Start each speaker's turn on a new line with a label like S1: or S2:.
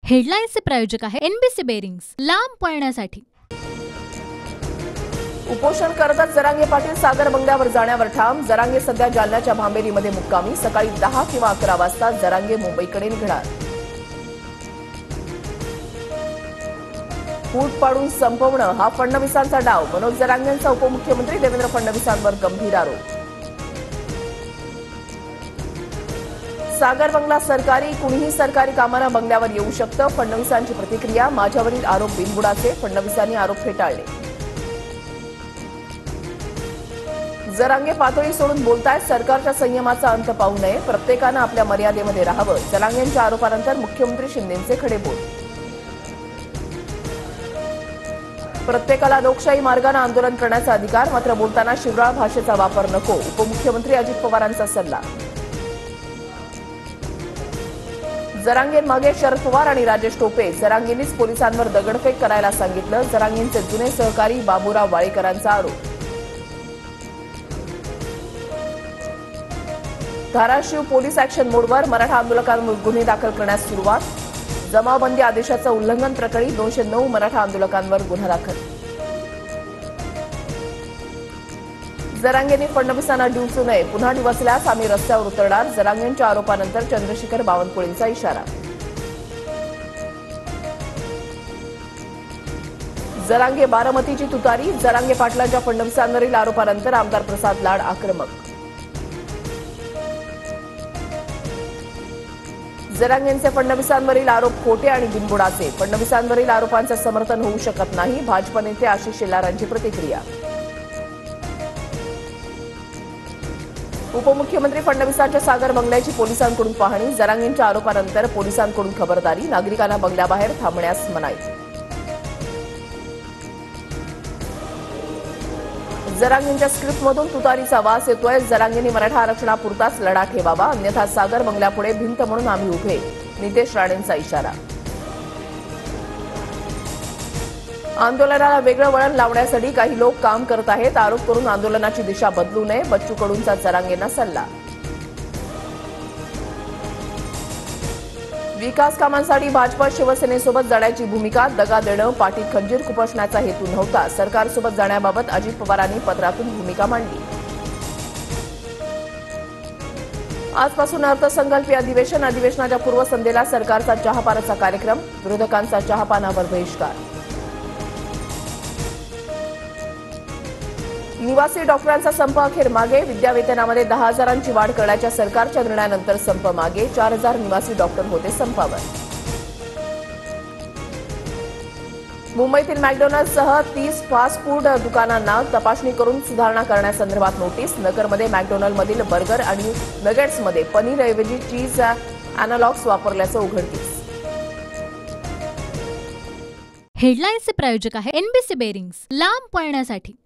S1: हेडलाईन्सचे प्रायोजक आहे NBC bearings, लांब पळण्यासाठी।
S2: उपोषण करतच जरांगे पाटील सागर बंगल्यावर जाण्यावर ठाम। जरांगे सध्या जालन्याच्या भांबेरीमध्ये मुक्कामी। सकाळी 10 किंवा 11 वाजता जरांगे मुंबईकडे निघणार। फूट पाडून संपवणं हा फडणवीसांचा डाव। मनोज जरांगेंचा उपमुख्यमंत्री देवेंद्र फडणवीसांवर गंभीर आरोप। सागर बंगला सरकारी, कुणीही सरकारी कामानं बंगल्यावर येऊ शकतं। फडणवीसांची प्रतिक्रिया। माझ्यावरील आरोप बिनबुडाचे, फडणवीसांनी आरोप फेटाळले। जरांगे पातळी सोडून बोलतायत, सरकारच्या संयमाचा अंत पाहू नये, प्रत्येकानं आपल्या मर्यादेमध्ये राहावं। जरांगेंच्या आरोपानंतर मुख्यमंत्री शिंदेंचे खडेबोल। प्रत्येकाला लोकशाही मार्गाने आंदोलन करण्याचा अधिकार, मात्र बोलताना शिवराळ भाषेचा वापर नको, उपमुख्यमंत्री अजित पवारांचा सल्ला। जरांगेंमागे शरद पवार आणि राजेश टोपे। जरांगेंनीच पोलिसांवर दगडफेक करायला सांगितलं, जरांगेंचे जुने सहकारी बाबूराव वाळेकरांचा आरोप। धाराशिव पोलीस ऍक्शन मोडवर, मराठा आंदोलकांवर गुन्हे दाखल करण्यास सुरुवात। जमावबंदी आदेशाचं उल्लंघन प्रकरणी 209 मराठा आंदोलकांवर गुन्हा दाखल। जरांगेंनी फडणवीसांना डिवचू नये, पुन्हा डिवचल्यास आम्ही रस्त्यावर उतरणार। जरांगेंच्या आरोपानंतर चंद्रशेखर बावनकुळेंचा इशारा। जरांगे बारामतीची तुतारी। जरांगे पाटलांच्या फडणवीसांवरील आरोपानंतर आमदार प्रसाद लाड आक्रमक। जरांगेंचे फडणवीसांवरील आरोप खोटे आणि बिनबुडाचे, फडणवीसांवरील आरोपांचं समर्थन होऊ शकत नाही। भाजप नेते आशिष शेलारांची प्रतिक्रिया। उपमुख्यमंत्री फडणवीसांच्या सागर बंगल्याची पोलिसांकडून पाहणी। जरांगेंच्या आरोपानंतर पोलिसांकडून खबरदारी, नागरिकांना बंगल्याबाहेर थांबण्यास मनाई। जरांगेंच्या स्क्रिप्टमधून तुतारीचा वास येतोय। जरांगेंनी मराठा आरक्षणापुरताच लढा ठेवावा, अन्यथा सागर बंगल्यापुढे भिंत म्हणून आम्ही उभे, नितेश राणेंचा इशारा। आंदोलनाला वेगळं वळण लावण्यासाठी काही लोक काम करत आहेत, आरोप करून आंदोलनाची दिशा बदलू नये, बच्चू कडूंचा जरांगेंना सल्ला। विकास कामांसाठी भाजप शिवसेनेसोबत जाण्याची भूमिका, दगा देणं, पाठीत खंजीर खुपसण्याचा हेतू नव्हता। सरकारसोबत जाण्याबाबत अजित पवारांनी पत्रातून भूमिका मांडली। आजपासून अर्थसंकल्पीय अधिवेशन, अधिवेशनाच्या पूर्वसंध्येला सरकारचा चहापानाचा कार्यक्रम, विरोधकांचा चहापानावर बहिष्कार। निवासी डॉक्टरांचा संप अखेर मागे, विद्यावेतनामध्ये 10,000ची वाढ करण्याच्या सरकारच्या निर्णयानंतर संप मागे, 4,000 निवासी डॉक्टर होते संपावर। मुंबईतील मॅकडोनल्ड्ससह 30 फास्ट फूड दुकानांना तपासणी करून सुधारणा करण्यासंदर्भात नोटीस। नगरमध्ये मॅकडोनल्डमधील बर्गर आणि नगेट्समध्ये पनीरऐवजी चीज अॅनालॉग्स वापरल्याचं उघडकीस।
S1: हेडलाईन्सचे प्रायोजक आहे एनबीसी बेरिंग्स, लांब पळण्यासाठी।